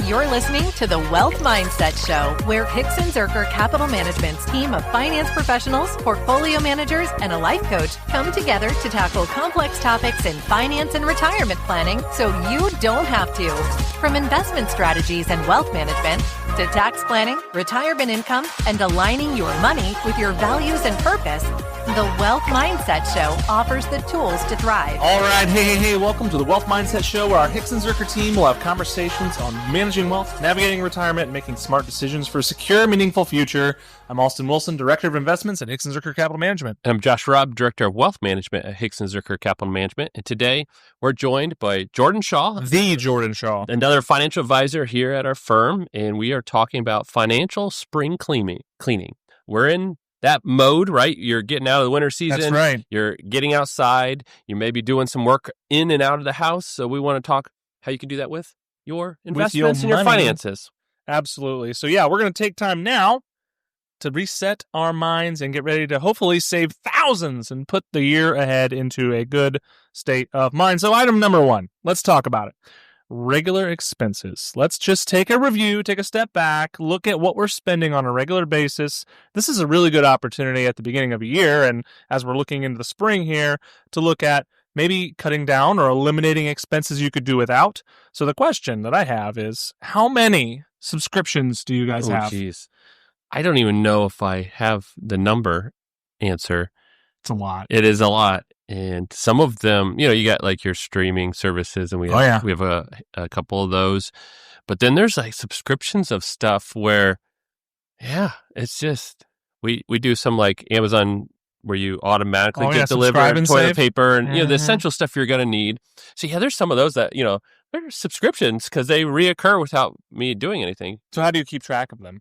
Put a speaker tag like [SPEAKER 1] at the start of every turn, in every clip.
[SPEAKER 1] You're listening to the Wealth Mindset Show, where Hicks and Zerker Capital Management's team of finance professionals, portfolio managers, and a life coach come together to tackle complex topics in finance and retirement planning so you don't have to. From investment strategies and wealth management to tax planning, retirement income, and aligning your money with your values and purpose, the Wealth Mindset Show offers the tools to thrive.
[SPEAKER 2] All right. Hey. Welcome to the Wealth Mindset Show, where our Hicks and Zerker team will have conversations on managing wealth, navigating retirement, and making smart decisions for a secure, meaningful future. I'm Austin Wilson, Director of Investments at Hicks and Zerker Capital Management.
[SPEAKER 3] And I'm Josh Robb, Director of Wealth Management at Hicks and Zerker Capital Management. And today we're joined by Jordan Shaw.
[SPEAKER 2] The Jordan Shaw.
[SPEAKER 3] Another financial advisor here at our firm. And we are talking about financial spring cleaning. We're in that mode, right? You're getting out of the winter season.
[SPEAKER 2] That's right.
[SPEAKER 3] You're getting outside. You may be doing some work in and out of the house. So we want to talk how you can do that with your investments and your finances.
[SPEAKER 2] Absolutely. So yeah, we're going to take time now to reset our minds and get ready to hopefully save thousands and put the year ahead into a good state of mind. So item number one, let's talk about it. Regular expenses. Let's just take a review, take a step back, look at what we're spending on a regular basis. This is a really good opportunity at the beginning of a year, and as we're looking into the spring here, to look at maybe cutting down or eliminating expenses you could do without. So the question that I have is, how many subscriptions do you guys have?
[SPEAKER 3] Geez. I don't even know if I have the number answer.
[SPEAKER 2] It's a lot.
[SPEAKER 3] It is a lot. And some of them, you got like your streaming services, and we have a couple of those. But then there's like subscriptions of stuff where, it's just, we do some like Amazon where you automatically get delivered toilet paper and, the essential stuff you're going to need. So there's some of those that, they're subscriptions because they reoccur without me doing anything.
[SPEAKER 2] So how do you keep track of them?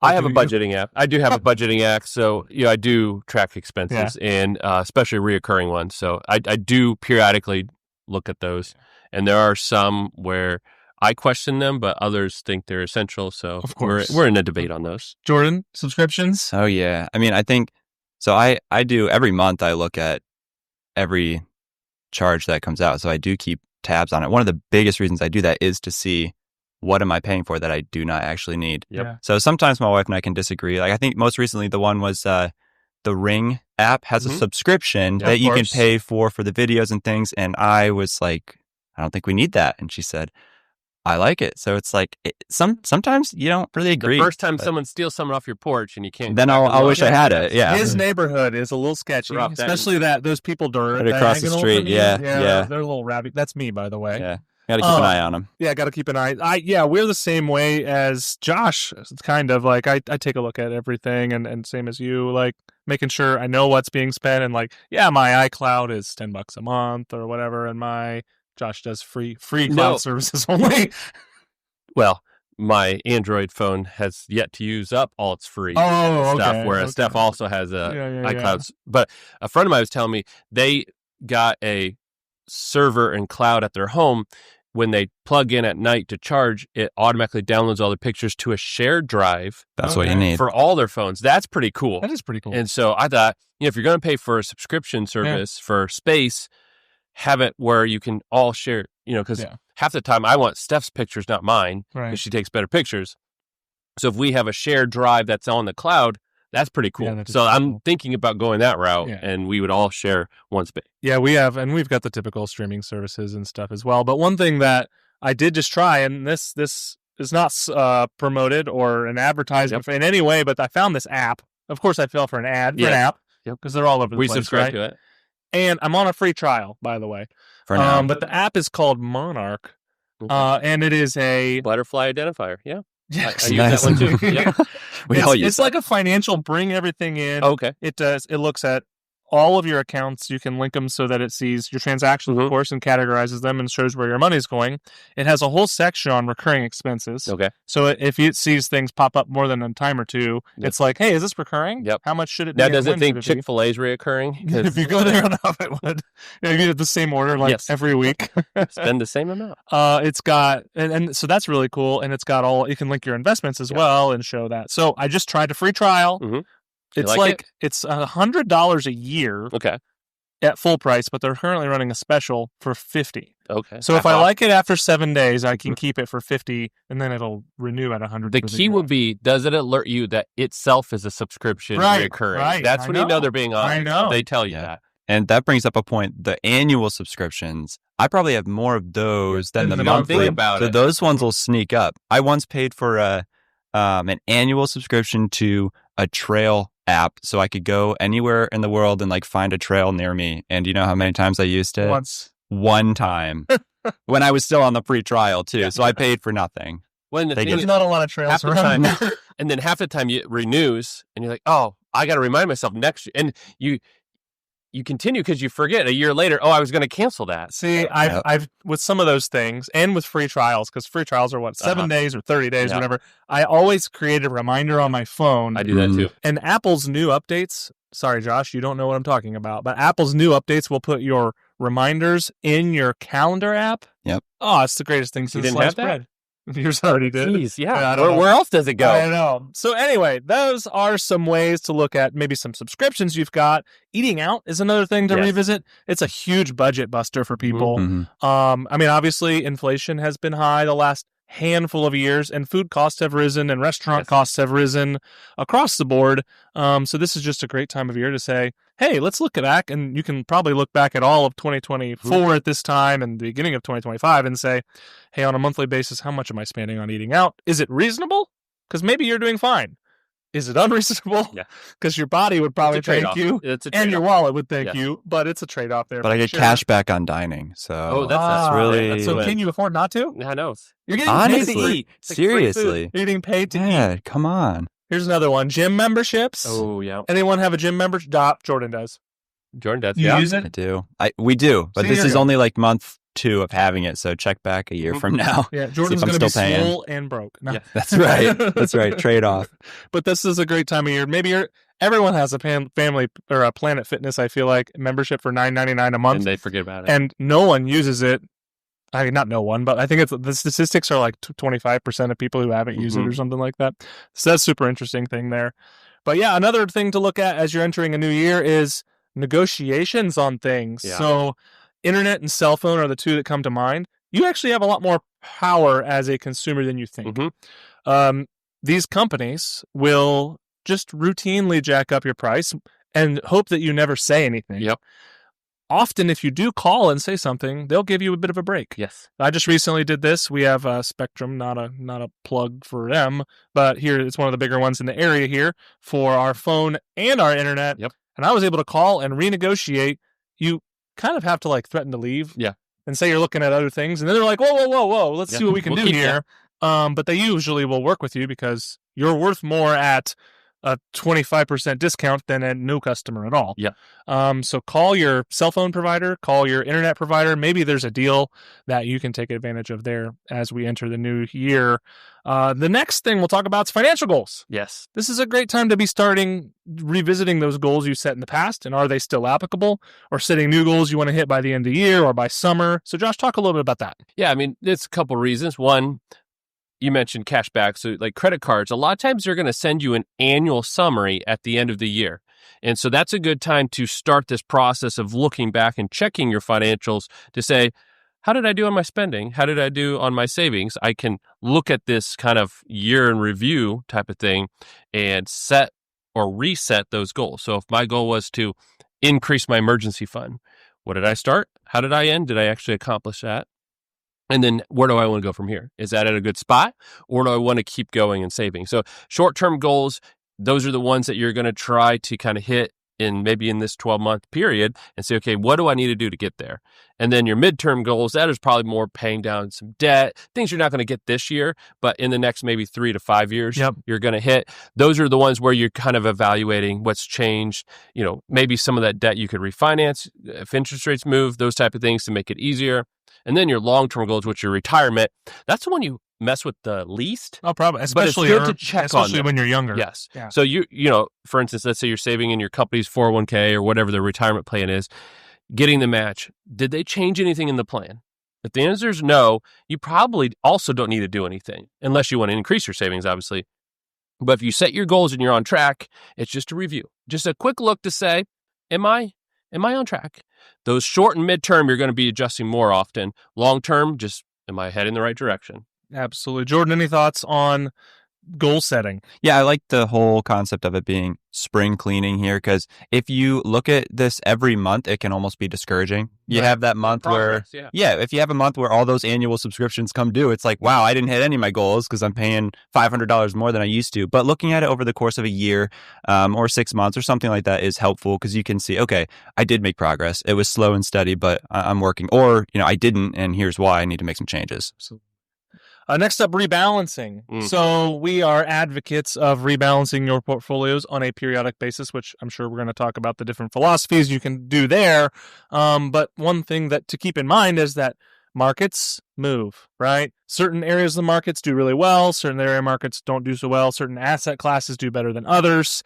[SPEAKER 3] I have a budgeting app. I do have a budgeting app. So, I do track expenses and especially reoccurring ones. So I do periodically look at those. And there are some where I question them, but others think they're essential. So
[SPEAKER 2] of course,
[SPEAKER 3] we're in a debate on those.
[SPEAKER 2] Jordan, subscriptions?
[SPEAKER 4] Oh, yeah. I mean, I think, so I do every month, I look at every charge that comes out. So I do keep tabs on it. One of the biggest reasons I do that is to see, what am I paying for that I do not actually need?
[SPEAKER 3] Yep. Yeah.
[SPEAKER 4] So sometimes my wife and I can disagree. Like I think most recently the one was the Ring app has a subscription that you can pay for the videos and things. And I was like, I don't think we need that. And she said, I like it. So it's like sometimes you don't really agree.
[SPEAKER 3] The first time someone steals something off your porch and you can't.
[SPEAKER 4] Then I'll wish I had it. Yeah.
[SPEAKER 2] His neighborhood is a little sketchy, especially those people
[SPEAKER 4] right across the street. Yeah.
[SPEAKER 2] They're a little rabid. That's me, by the way.
[SPEAKER 4] Yeah. Got to keep an eye on them.
[SPEAKER 2] Yeah, got to keep an eye. We're the same way as Josh. It's kind of like I take a look at everything and same as you, like making sure I know what's being spent and like, my iCloud is $10 a month or whatever, and Josh does free cloud services only.
[SPEAKER 3] Well, my Android phone has yet to use up all its free stuff, whereas Steph also has iCloud. But a friend of mine was telling me they got a server and cloud at their home. When they plug in at night to charge, it automatically downloads all the pictures to a shared drive.
[SPEAKER 4] That's what you need
[SPEAKER 3] for all their phones. That's pretty cool.
[SPEAKER 2] That is pretty cool.
[SPEAKER 3] And so I thought, if you're going to pay for a subscription service for space, have it where you can all share, because half the time I want Steph's pictures, not mine, because she takes better pictures. So if we have a shared drive that's on the cloud, that's pretty cool. Yeah, so I'm thinking about going that route, and we would all share one space.
[SPEAKER 2] Yeah, we've got the typical streaming services and stuff as well. But one thing that I did just try, and this is not promoted or an advertisement in any way, but I found this app. Of course, I fell for an ad for an app because they're all over the place.
[SPEAKER 3] We subscribe to it.
[SPEAKER 2] And I'm on a free trial, by the way.
[SPEAKER 4] For now.
[SPEAKER 2] But the app is called Monarch, and it is a
[SPEAKER 3] butterfly identifier. Yeah.
[SPEAKER 2] Yes.
[SPEAKER 3] I use that one too. Yeah.
[SPEAKER 2] It's like a financial bring everything in.
[SPEAKER 3] Okay.
[SPEAKER 2] It does. It looks at all of your accounts. You can link them so that it sees your transactions, of course, and categorizes them and shows where your money's going. It has a whole section on recurring expenses.
[SPEAKER 3] Okay.
[SPEAKER 2] So if it sees things pop up more than a time or two, it's like, hey, is this recurring?
[SPEAKER 3] Yep.
[SPEAKER 2] How much should it be?
[SPEAKER 3] Now, does it think Chick-fil-A is reoccurring?
[SPEAKER 2] If you go there enough, it would. If you did the same order every week.
[SPEAKER 3] Spend the same amount.
[SPEAKER 2] It's got, and so that's really cool. And it's got you can link your investments as well and show that. So I just tried a free trial.
[SPEAKER 3] Mm-hmm.
[SPEAKER 2] It's it's $100 a year.
[SPEAKER 3] Okay.
[SPEAKER 2] at full price, but they're currently running a special for $50.
[SPEAKER 3] Okay.
[SPEAKER 2] So if I like it after 7 days, I can keep it for $50, and then it'll renew at $100.
[SPEAKER 3] The key would be, does it alert you that itself is a subscription recurring?
[SPEAKER 2] Right.
[SPEAKER 3] That's when you know they're being honest.
[SPEAKER 2] I know.
[SPEAKER 3] They tell you that.
[SPEAKER 4] And that brings up a point. The annual subscriptions, I probably have more of those than the monthly. So those ones will sneak up. I once paid for an annual subscription to a trail app, so I could go anywhere in the world and like find a trail near me. And do you know how many times I used it?
[SPEAKER 2] Once.
[SPEAKER 4] One time. When I was still on the free trial too. So I paid for nothing.
[SPEAKER 2] There's not a lot of trails around.
[SPEAKER 3] And then half the time it renews and you're like, oh, I got to remind myself next year. And you continue because you forget a year later, I was going to cancel that.
[SPEAKER 2] See, I've with some of those things and with free trials, because free trials are 7 days or 30 days, whatever. I always create a reminder on my phone.
[SPEAKER 3] I do that too.
[SPEAKER 2] And Apple's new updates, sorry, Josh, you don't know what I'm talking about, but Apple's new updates will put your reminders in your calendar app.
[SPEAKER 4] Yep.
[SPEAKER 2] Oh, it's the greatest thing since sliced bread. Yours already did.
[SPEAKER 3] Jeez, yeah. Where else does it go?
[SPEAKER 2] I know. So anyway, those are some ways to look at maybe some subscriptions you've got. Eating out is another thing to revisit. It's a huge budget buster for people. Mm-hmm. I mean, obviously, inflation has been high the last handful of years, and food costs have risen and restaurant costs have risen across the board. So this is just a great time of year to say, hey, let's look back, and you can probably look back at all of 2024 at this time and the beginning of 2025 and say, hey, on a monthly basis, how much am I spending on eating out? Is it reasonable? Because maybe you're doing fine. Is it unreasonable? Yeah. Because your body would probably thank you, and your wallet would thank you, but it's a trade-off there.
[SPEAKER 4] But I get cash back on dining, so that's really...
[SPEAKER 2] So can you afford not to?
[SPEAKER 3] I know.
[SPEAKER 2] You're getting paid to eat.
[SPEAKER 4] Seriously.
[SPEAKER 2] You're getting paid to eat.
[SPEAKER 4] Yeah, come on.
[SPEAKER 2] Here's another one. Gym memberships.
[SPEAKER 3] Oh, yeah.
[SPEAKER 2] Anyone have a gym membership? Jordan does.
[SPEAKER 3] Jordan does,
[SPEAKER 2] You use it?
[SPEAKER 4] I do. We do, but this is only like month 2 of having it, so check back a year from now.
[SPEAKER 2] Yeah, Jordan's going to be swole and broke. No.
[SPEAKER 4] Yeah, that's right. That's right. Trade off.
[SPEAKER 2] But this is a great time of year. Maybe everyone has a family or a Planet Fitness, I feel like, membership for $9.99 a month.
[SPEAKER 3] And they forget about it.
[SPEAKER 2] And no one uses it. I mean, not no one, but I think the statistics are like 25% of people who haven't used it or something like that. So that's a super interesting thing there. But yeah, another thing to look at as you're entering a new year is negotiations on things. Yeah. So internet and cell phone are the two that come to mind. You actually have a lot more power as a consumer than you think. These companies will just routinely jack up your price and hope that you never say anything.
[SPEAKER 3] Yep.
[SPEAKER 2] Often, if you do call and say something, they'll give you a bit of a break.
[SPEAKER 3] Yes.
[SPEAKER 2] I just recently did this. We have Spectrum, not a plug for them, but here it's one of the bigger ones in the area here for our phone and our internet.
[SPEAKER 3] Yep.
[SPEAKER 2] And I was able to call and renegotiate. You kind of have to like threaten to leave.
[SPEAKER 3] Yeah.
[SPEAKER 2] And say you're looking at other things, and then they're like, whoa, let's see what we can do here. But they usually will work with you because you're worth more at a 25% discount than a no customer at all.
[SPEAKER 3] Yeah.
[SPEAKER 2] So call your cell phone provider, call your internet provider. Maybe there's a deal that you can take advantage of there as we enter the new year. The next thing we'll talk about is financial goals.
[SPEAKER 3] Yes.
[SPEAKER 2] This is a great time to be revisiting those goals you set in the past, and are they still applicable, or setting new goals you want to hit by the end of the year or by summer. So Josh, talk a little bit about that.
[SPEAKER 3] Yeah, I mean, there's a couple reasons. One, you mentioned cash back. So like credit cards, a lot of times they're going to send you an annual summary at the end of the year. And so that's a good time to start this process of looking back and checking your financials to say, how did I do on my spending? How did I do on my savings? I can look at this kind of year in review type of thing and set or reset those goals. So if my goal was to increase my emergency fund, what did I start? How did I end? Did I actually accomplish that? And then where do I want to go from here? Is that at a good spot, or do I want to keep going and saving? So short-term goals, those are the ones that you're going to try to kind of hit in this 12-month period and say, okay, what do I need to do to get there? And then your midterm goals, that is probably more paying down some debt, things you're not going to get this year, but in the next maybe 3 to 5 years, you're going to hit. Those are the ones where you're kind of evaluating what's changed. Maybe some of that debt you could refinance if interest rates move, those type of things to make it easier. And then your long-term goals, which are retirement, that's the one you mess with the least.
[SPEAKER 2] Oh, probably. Especially when you're younger.
[SPEAKER 3] Yes. Yeah. So for instance, let's say you're saving in your company's 401k or whatever the retirement plan is, getting the match. Did they change anything in the plan? If the answer is no, you probably also don't need to do anything unless you want to increase your savings, obviously. But if you set your goals and you're on track, it's just a review, just a quick look to say, am I on track? Those short and midterm, you're going to be adjusting more often. Long term, just am I heading in the right direction?
[SPEAKER 2] Absolutely. Jordan, any thoughts on goal setting?
[SPEAKER 4] Yeah, I like the whole concept of it being spring cleaning here, because if you look at this every month, it can almost be discouraging. You have that month where, if you have a month where all those annual subscriptions come due, it's like, wow, I didn't hit any of my goals because I'm paying $500 more than I used to. But looking at it over the course of a year or 6 months or something like that is helpful, because you can see, okay, I did make progress. It was slow and steady, but I'm working. Or, I didn't, and here's why I need to make some changes.
[SPEAKER 2] Next up, rebalancing. So we are advocates of rebalancing your portfolios on a periodic basis, which I'm sure we're going to talk about the different philosophies you can do there. But one thing that to keep in mind is that markets move, right? Certain areas of the markets do really well. Certain area of markets don't do so well. Certain asset classes do better than others.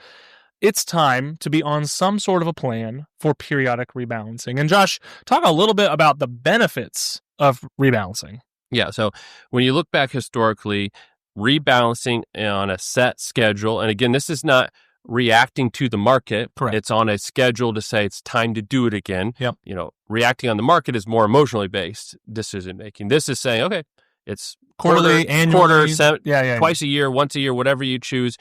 [SPEAKER 2] It's time to be on some sort of a plan for periodic rebalancing. And Josh, talk a little bit about the benefits of rebalancing.
[SPEAKER 3] Yeah. So when you look back historically, rebalancing on a set schedule, and again, this is not reacting to the market.
[SPEAKER 2] Correct.
[SPEAKER 3] It's on a schedule to say it's time to do it again.
[SPEAKER 2] Yep.
[SPEAKER 3] Reacting on the market is more emotionally based decision making. This is saying, okay, it's
[SPEAKER 2] quarterly, annually,
[SPEAKER 3] twice a year, once a year, whatever you choose.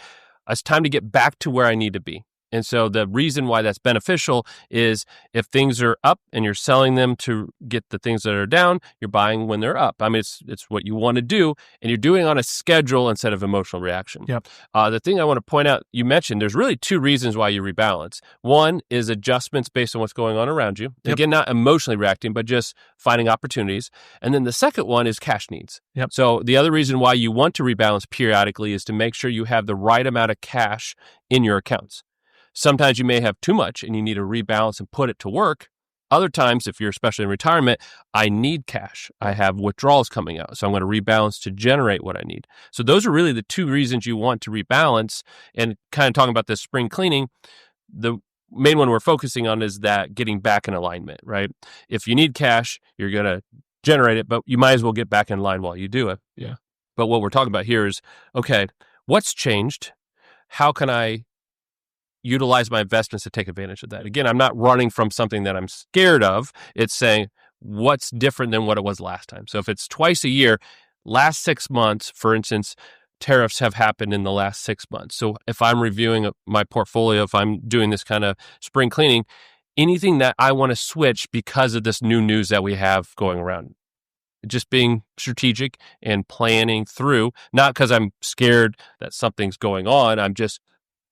[SPEAKER 3] It's time to get back to where I need to be. And so the reason why that's beneficial is if things are up and you're selling them to get the things that are down, you're buying when they're up. I mean, it's what you want to do, and you're doing it on a schedule instead of emotional reaction.
[SPEAKER 2] Yep.
[SPEAKER 3] The thing I want to point out, you mentioned there's really two reasons why you rebalance. One is adjustments based on what's going on around you.
[SPEAKER 2] Yep.
[SPEAKER 3] Again, not emotionally reacting, but just finding opportunities. And then the second one is cash needs.
[SPEAKER 2] Yep.
[SPEAKER 3] So the other reason why you want to rebalance periodically is to make sure you have the right amount of cash in your accounts. Sometimes you may have too much and you need to rebalance and put it to work. Other times, if you're especially in retirement, I need cash. I have withdrawals coming out. So I'm going to rebalance to generate what I need. So those are really the two reasons you want to rebalance. And kind of talking about this spring cleaning, the main one we're focusing on is that getting back in alignment, right? If you need cash, you're going to generate it, but you might as well get back in line while you do it.
[SPEAKER 2] Yeah.
[SPEAKER 3] But what we're talking about here is, okay, what's changed? How can I utilize my investments to take advantage of that? Again, I'm not running from something that I'm scared of. It's saying what's different than what it was last time. So if it's twice a year, last 6 months, for instance, tariffs have happened in the last 6 months. So if I'm reviewing my portfolio, if I'm doing this kind of spring cleaning, anything that I want to switch because of this new news that we have going around, just being strategic and planning through, not because I'm scared that something's going on. I'm just,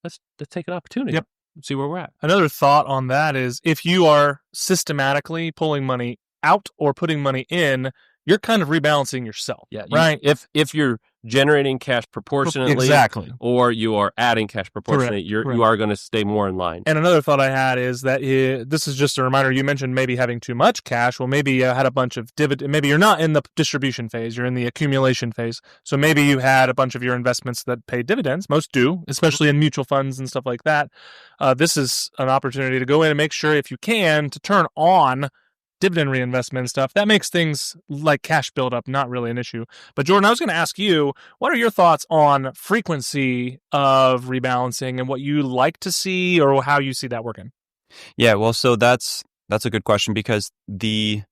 [SPEAKER 3] let's take an opportunity.
[SPEAKER 2] Yep.
[SPEAKER 3] See where we're at.
[SPEAKER 2] Another thought on that is if you are systematically pulling money out or putting money in, you're kind of rebalancing yourself.
[SPEAKER 3] Yeah.
[SPEAKER 2] Right.
[SPEAKER 3] If you're generating cash proportionately,
[SPEAKER 2] exactly,
[SPEAKER 3] or you are adding cash proportionately,
[SPEAKER 2] Correct.
[SPEAKER 3] you are going to stay more in line.
[SPEAKER 2] And another thought I had is that this is just a reminder. You mentioned maybe having too much cash. Well, maybe you had a bunch of dividend. Maybe you're not in the distribution phase. You're in the accumulation phase. So maybe you had a bunch of your investments that pay dividends. Most do, especially in mutual funds and stuff like that. This is an opportunity to go in and make sure, if you can, to turn on dividend reinvestment and stuff. That makes things like cash buildup not really an issue. But Jordan, I was going to ask you, what are your thoughts on frequency of rebalancing and what you like to see or how you see that working?
[SPEAKER 4] Yeah, well, so that's a good question, because the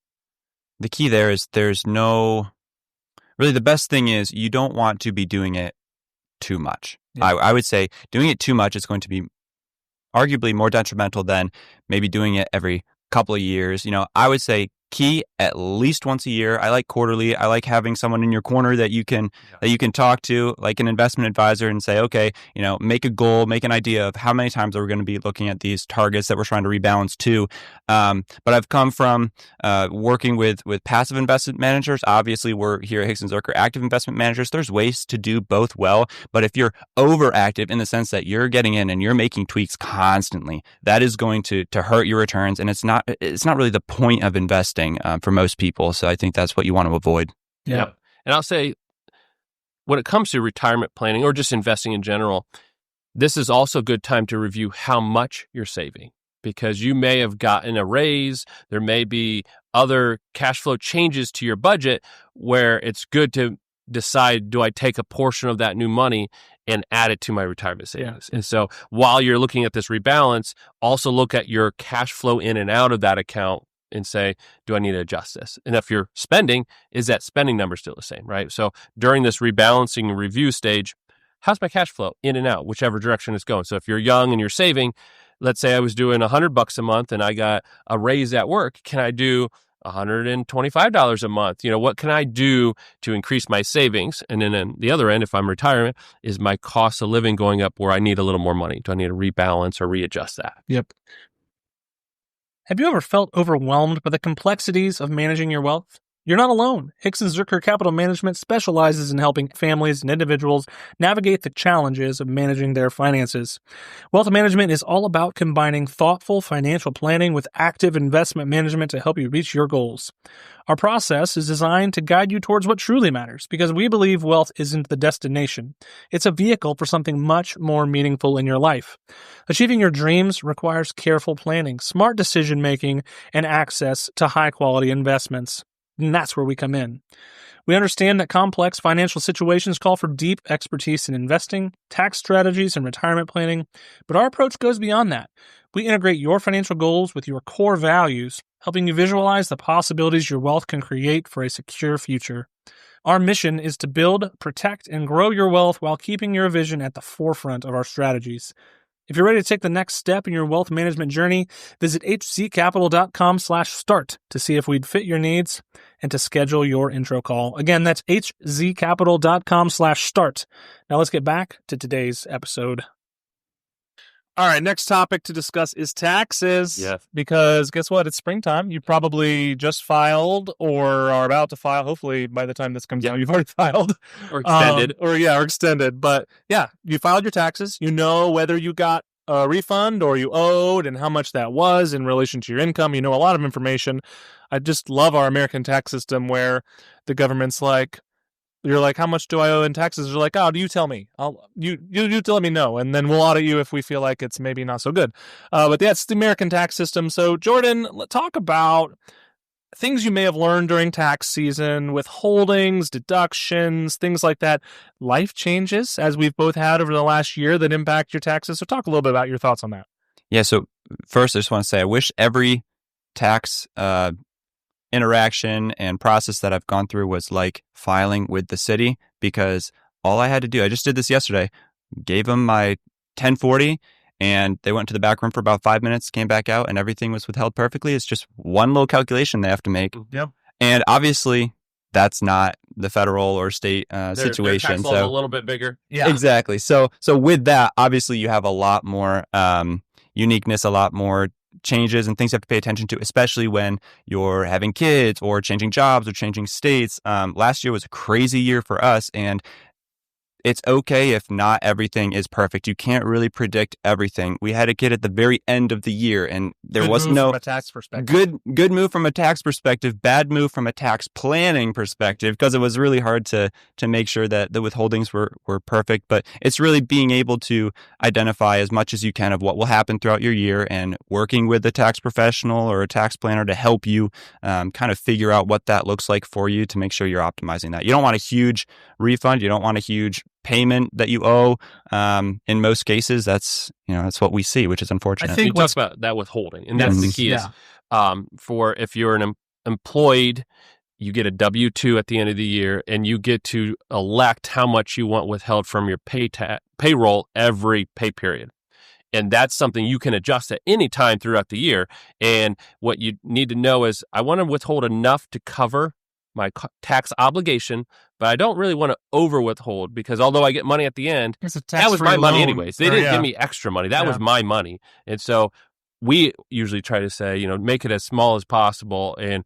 [SPEAKER 4] key there is there's no, really the best thing is you don't want to be doing it too much. Yeah. I would say doing it too much is going to be arguably more detrimental than maybe doing it every couple of years. I would say key at least once a year. I like quarterly. I like having someone in your corner that you can talk to, like an investment advisor, and say, okay, make a goal, make an idea of how many times are we going to be looking at these targets that we're trying to rebalance to. But I've come from working with passive investment managers. Obviously, we're here at Hixson Zuercher active investment managers. There's ways to do both well, but if you're overactive in the sense that you're getting in and you're making tweaks constantly, that is going to hurt your returns, and it's not really the point of investing for most people. So I think that's what you want to avoid.
[SPEAKER 3] Yeah. And I'll say, when it comes to retirement planning or just investing in general, this is also a good time to review how much you're saving, because you may have gotten a raise. There may be other cash flow changes to your budget where it's good to decide, do I take a portion of that new money and add it to my retirement savings? And so while you're looking at this rebalance, also look at your cash flow in and out of that account and say, do I need to adjust this? And if you're spending, is that spending number still the same, right? So during this rebalancing review stage, how's my cash flow in and out, whichever direction it's going? So if you're young and you're saving, let's say I was doing $100 a month and I got a raise at work, can I do $125 a month? What can I do to increase my savings? And then on the other end, if I'm retiring, is my cost of living going up where I need a little more money? Do I need to rebalance or readjust that?
[SPEAKER 2] Yep. Have you ever felt overwhelmed by the complexities of managing your wealth? You're not alone. Hicks & Zerker Capital Management specializes in helping families and individuals navigate the challenges of managing their finances. Wealth management is all about combining thoughtful financial planning with active investment management to help you reach your goals. Our process is designed to guide you towards what truly matters, because we believe wealth isn't the destination. It's a vehicle for something much more meaningful in your life. Achieving your dreams requires careful planning, smart decision-making, and access to high-quality investments. And that's where we come in. We understand that complex financial situations call for deep expertise in investing, tax strategies, and retirement planning, but our approach goes beyond that. We integrate your financial goals with your core values, helping you visualize the possibilities your wealth can create for a secure future. Our mission is to build, protect, and grow your wealth while keeping your vision at the forefront of our strategies. If you're ready to take the next step in your wealth management journey, visit hzcapital.com/start to see if we'd fit your needs and to schedule your intro call. Again, that's hzcapital.com/start. Now let's get back to today's episode. All right, next topic to discuss is taxes.
[SPEAKER 3] Yeah.
[SPEAKER 2] Because guess what? It's springtime. You probably just filed or are about to file. Hopefully, by the time this comes out, you've already filed.
[SPEAKER 3] Or extended.
[SPEAKER 2] Or extended. But yeah, you filed your taxes. You know whether you got a refund or you owed and how much that was in relation to your income. You know a lot of information. I just love our American tax system where the government's like, you're like, how much do I owe in taxes? You're like, oh, do you tell me? You let me know, and then we'll audit you if we feel like it's maybe not so good. But that's the American tax system. So, Jordan, let's talk about things you may have learned during tax season, withholdings, deductions, things like that. Life changes, as we've both had over the last year, that impact your taxes. So talk a little bit about your thoughts on that.
[SPEAKER 4] Yeah, so first I just want to say I wish every tax interaction and process that I've gone through was like filing with the city, because all I had to do, I just did this yesterday, gave them my 1040 and they went to the back room for about 5 minutes, came back out, and everything was withheld perfectly. It's just one little calculation they have to make.
[SPEAKER 2] Yep.
[SPEAKER 4] And obviously that's not the federal or state situation.
[SPEAKER 3] Their tax law is a little bit bigger.
[SPEAKER 2] Yeah,
[SPEAKER 4] exactly. So with that, obviously you have a lot more uniqueness, a lot more changes and things you have to pay attention to, especially when you're having kids or changing jobs or changing states. Last year was a crazy year for us, and it's okay if not everything is perfect. You can't really predict everything. We had a kid at the very end of the year, and there was no
[SPEAKER 2] from a tax perspective.
[SPEAKER 4] Good move from a tax perspective, bad move from a tax planning perspective, because it was really hard to make sure that the withholdings were perfect. But it's really being able to identify as much as you can of what will happen throughout your year, and working with a tax professional or a tax planner to help you kind of figure out what that looks like for you to make sure you're optimizing that. You don't want a huge refund. You don't want a huge payment that you owe. In most cases, that's what we see, which is unfortunate.
[SPEAKER 3] I think we talked about that withholding, and that's the key. Is for if you're an employed, you get a W-2 at the end of the year, and you get to elect how much you want withheld from your payroll every pay period. And that's something you can adjust at any time throughout the year. And what you need to know is, I want to withhold enough to cover my tax obligation, but I don't really want to over withhold, because although I get money at the end, that was my money anyways. They didn't give me extra money. That was my money. And so we usually try to say, make it as small as possible, and,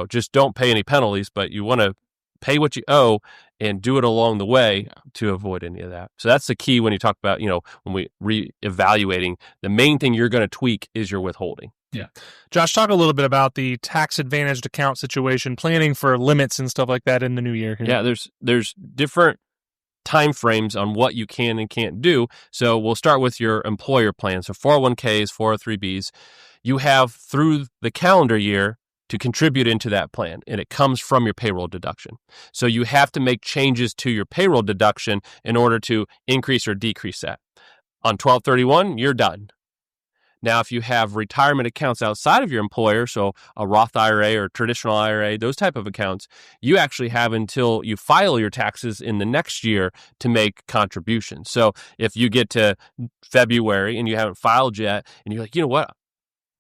[SPEAKER 3] just don't pay any penalties, but you want to pay what you owe and do it along the way to avoid any of that. So that's the key when you talk about, when we reevaluating, the main thing you're going to tweak is your withholding.
[SPEAKER 2] Yeah. Josh, talk a little bit about the tax advantaged account situation, planning for limits and stuff like that in the new year.
[SPEAKER 3] Yeah, there's different time frames on what you can and can't do. So we'll start with your employer plan. So 401ks, 403bs, you have through the calendar year to contribute into that plan, and it comes from your payroll deduction. So you have to make changes to your payroll deduction in order to increase or decrease that. On 12/31, you're done. Now, if you have retirement accounts outside of your employer, so a Roth IRA or traditional IRA, those type of accounts, you actually have until you file your taxes in the next year to make contributions. So if you get to February and you haven't filed yet, and you're like, you know what,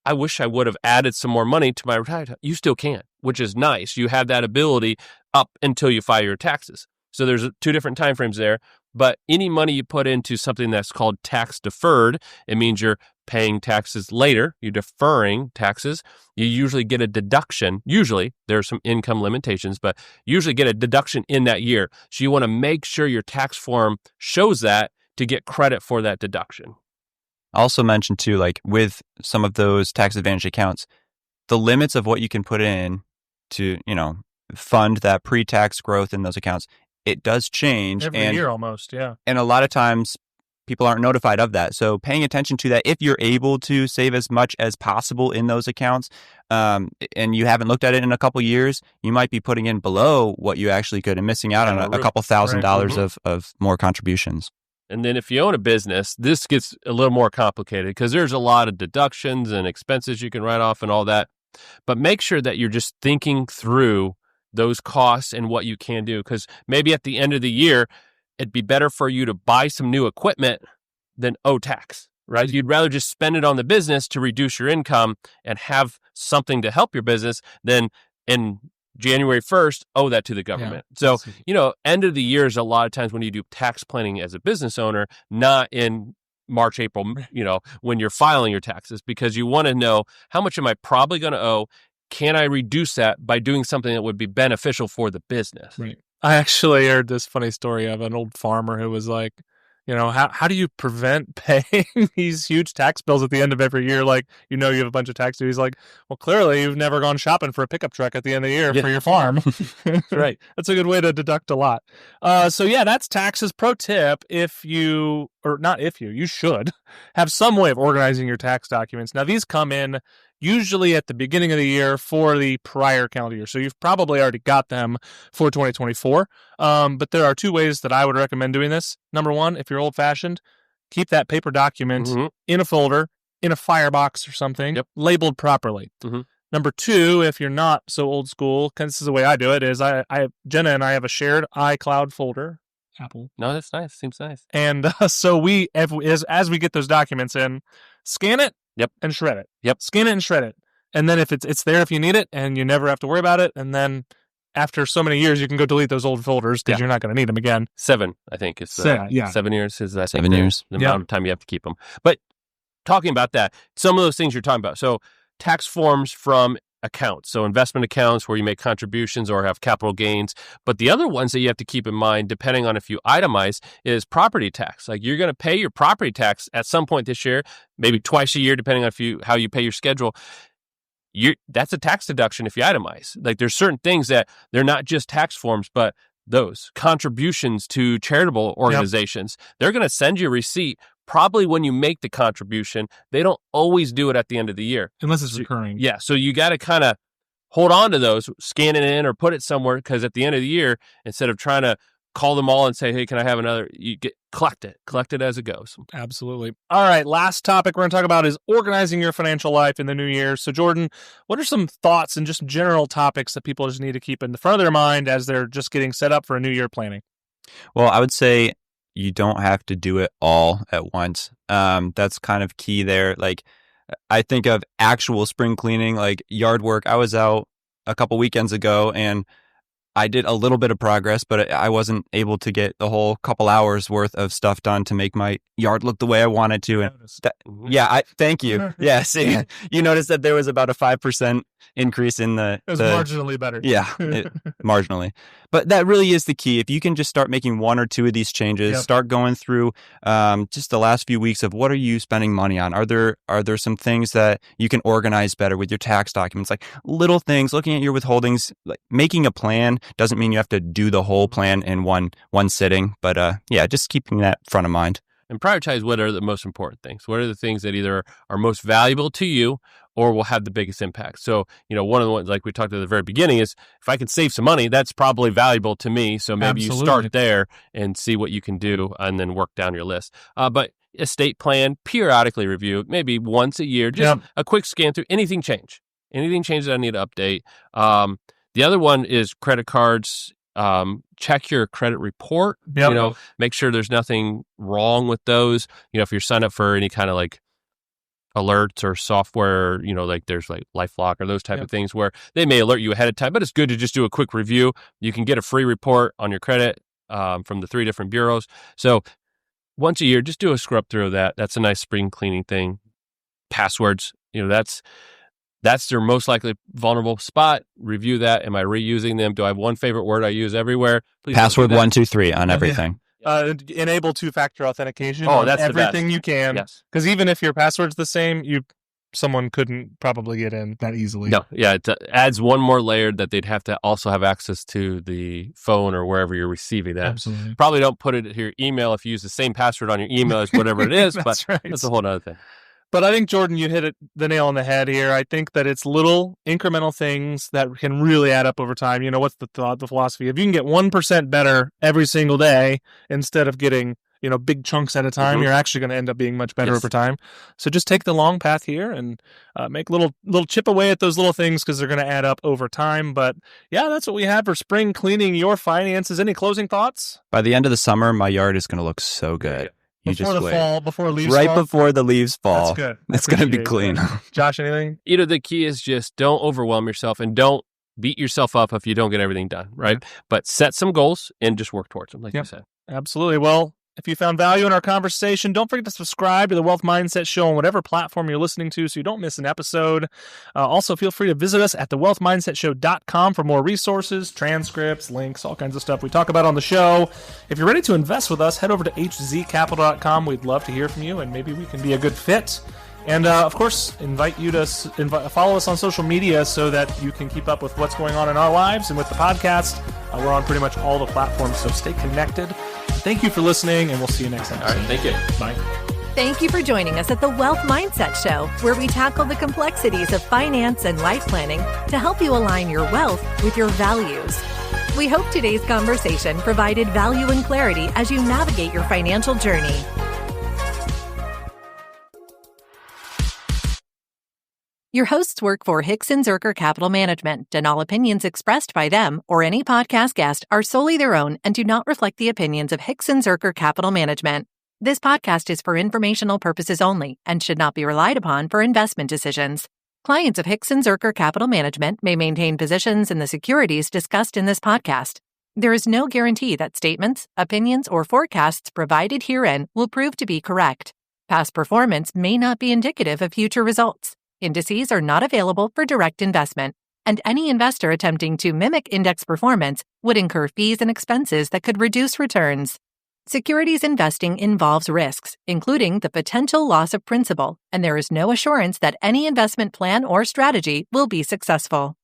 [SPEAKER 3] I wish I would have added some more money to my retirement, you still can, which is nice. You have that ability up until you file your taxes. So there's 2 different timeframes there. But any money you put into something that's called tax deferred, it means you're paying taxes later, you're deferring taxes. You usually get a deduction. Usually, there are some income limitations, but usually get a deduction in that year. So you want to make sure your tax form shows that to get credit for that deduction.
[SPEAKER 4] I also mentioned too, like with some of those tax advantage accounts, the limits of what you can put in to, fund that pre-tax growth in those accounts, it does change
[SPEAKER 2] every year almost, yeah.
[SPEAKER 4] And a lot of times people aren't notified of that. So paying attention to that, if you're able to save as much as possible in those accounts, and you haven't looked at it in a couple years, you might be putting in below what you actually could and missing out on a couple $1,000s of more contributions.
[SPEAKER 3] And then if you own a business, this gets a little more complicated because there's a lot of deductions and expenses you can write off and all that. But make sure that you're just thinking through those costs and what you can do. Because maybe at the end of the year, it'd be better for you to buy some new equipment than owe tax, right? You'd rather just spend it on the business to reduce your income and have something to help your business than in January 1st, owe that to the government. Yeah. So, end of the year is a lot of times when you do tax planning as a business owner, not in March, April, when you're filing your taxes, because you want to know how much am I probably going to owe? Can I reduce that by doing something that would be beneficial for the business? Right.
[SPEAKER 2] I actually heard this funny story of an old farmer who was like, how do you prevent paying these huge tax bills at the end of every year? Like, you have a bunch of tax due. He's like, well, clearly you've never gone shopping for a pickup truck at the end of the year for your farm.
[SPEAKER 3] Right.
[SPEAKER 2] That's a good way to deduct a lot. That's taxes. Pro tip, you should have some way of organizing your tax documents. Now, these come in usually at the beginning of the year for the prior calendar year. So you've probably already got them for 2024. But there are 2 ways that I would recommend doing this. Number 1, if you're old-fashioned, keep that paper document in a folder, in a firebox or something, labeled properly. Mm-hmm. Number 2, if you're not so old school, because this is the way I do it, is Jenna and I have a shared iCloud folder. Apple.
[SPEAKER 3] No, that's nice. Seems nice.
[SPEAKER 2] And so we, as we get those documents in, scan it, and shred it. Scan it and shred it. And then if it's there if you need it, and you never have to worry about it. And then after so many years, you can go delete those old folders because you're not going to need them again.
[SPEAKER 3] 7, I think. Is 7 years is
[SPEAKER 4] 7 years.
[SPEAKER 3] The amount of time you have to keep them. But talking about that, some of those things you're talking about. So tax forms from accounts. So investment accounts where you make contributions or have capital gains. But the other ones that you have to keep in mind, depending on if you itemize, is property tax. Like you're going to pay your property tax at some point this year, maybe twice a year, depending on how you pay your schedule. That's a tax deduction if you itemize. Like there's certain things that they're not just tax forms, but those contributions to charitable organizations, they're going to send you a receipt probably when you make the contribution. They don't always do it at the end of the year.
[SPEAKER 2] Unless it's recurring.
[SPEAKER 3] Yeah. So you got to kind of hold on to those, scan it in or put it somewhere, because at the end of the year, instead of trying to call them all and say, hey, can I have another? You collect it as it goes.
[SPEAKER 2] Absolutely. All right. Last topic we're going to talk about is organizing your financial life in the new year. So Jordan, what are some thoughts and just general topics that people just need to keep in the front of their mind as they're just getting set up for a new year planning?
[SPEAKER 4] Well, I would say you don't have to do it all at once. That's kind of key there. Like I think of actual spring cleaning, like yard work. I was out a couple weekends ago and I did a little bit of progress, but I wasn't able to get the whole couple hours worth of stuff done to make my yard look the way I wanted to. And thank you. Yeah, see, you noticed that there was about a 5% increase in the...
[SPEAKER 2] It was marginally better.
[SPEAKER 4] Yeah, marginally. But that really is the key. If you can just start making 1 or 2 of these changes, start going through just the last few weeks of what are you spending money on? Are there some things that you can organize better with your tax documents? Like little things, looking at your withholdings, like making a plan doesn't mean you have to do the whole plan in one sitting. But just keeping that front of mind.
[SPEAKER 3] and prioritize what are the most important things. What are the things that either are most valuable to you or will have the biggest impact? So, one of the ones like we talked at the very beginning is if I can save some money, that's probably valuable to me. So maybe you start there and see what you can do and then work down your list. But estate plan, periodically review, maybe once a year, just a quick scan through. Anything change that I need to update. The other one is credit cards. Check your credit report, make sure there's nothing wrong with those. If you're signed up for any kind of like alerts or software, like there's like LifeLock or those type of things where they may alert you ahead of time, but it's good to just do a quick review. You can get a free report on your credit from the 3 different bureaus. So once a year, just do a scrub through of that. That's a nice spring cleaning thing. Passwords, that's their most likely vulnerable spot. Review that. Am I reusing them? Do I have one favorite word I use everywhere?
[SPEAKER 4] Please Password 1, 2, 3 on everything.
[SPEAKER 2] Enable 2-factor authentication.
[SPEAKER 3] That's
[SPEAKER 2] everything you can.
[SPEAKER 3] Yes.
[SPEAKER 2] Because even if your password's the same, someone couldn't probably get in that easily.
[SPEAKER 3] No, it adds one more layer that they'd have to also have access to the phone or wherever you're receiving that.
[SPEAKER 2] Absolutely.
[SPEAKER 3] Probably don't put it to your email if you use the same password on your email as whatever it is, but that's a whole other thing.
[SPEAKER 2] But I think, Jordan, you hit the nail on the head here. I think that it's little incremental things that can really add up over time. What's the thought, the philosophy? If you can get 1% better every single day instead of getting big chunks at a time, you're actually going to end up being much better over time. So just take the long path here and make little chip away at those little things because they're going to add up over time. But yeah, that's what we have for spring cleaning your finances. Any closing thoughts?
[SPEAKER 4] By the end of the summer, my yard is going to look so good.
[SPEAKER 2] Before the
[SPEAKER 4] leaves fall.
[SPEAKER 2] That's good.
[SPEAKER 4] It's going to be clean.
[SPEAKER 2] Josh, anything?
[SPEAKER 3] The key is just don't overwhelm yourself and don't beat yourself up if you don't get everything done, right? Yeah. But set some goals and just work towards them, like you said.
[SPEAKER 2] Absolutely. Well, if you found value in our conversation, don't forget to subscribe to the Wealth Mindset Show on whatever platform you're listening to so you don't miss an episode. Also, feel free to visit us at thewealthmindsetshow.com for more resources, transcripts, links, all kinds of stuff we talk about on the show. If you're ready to invest with us, head over to hzcapital.com. We'd love to hear from you, and maybe we can be a good fit. And, of course, invite you to follow us on social media so that you can keep up with what's going on in our lives and with the podcast. We're on pretty much all the platforms, so stay connected. Thank you for listening, and we'll see you next time.
[SPEAKER 3] All right, thank you.
[SPEAKER 2] Bye.
[SPEAKER 1] Thank you for joining us at the Wealth Mindset Show, where we tackle the complexities of finance and life planning to help you align your wealth with your values. We hope today's conversation provided value and clarity as you navigate your financial journey. Your hosts work for Hickson Zerker Capital Management, and all opinions expressed by them or any podcast guest are solely their own and do not reflect the opinions of Hickson Zerker Capital Management. This podcast is for informational purposes only and should not be relied upon for investment decisions. Clients of Hickson Zerker Capital Management may maintain positions in the securities discussed in this podcast. There is no guarantee that statements, opinions, or forecasts provided herein will prove to be correct. Past performance may not be indicative of future results. Indices are not available for direct investment, and any investor attempting to mimic index performance would incur fees and expenses that could reduce returns. Securities investing involves risks, including the potential loss of principal, and there is no assurance that any investment plan or strategy will be successful.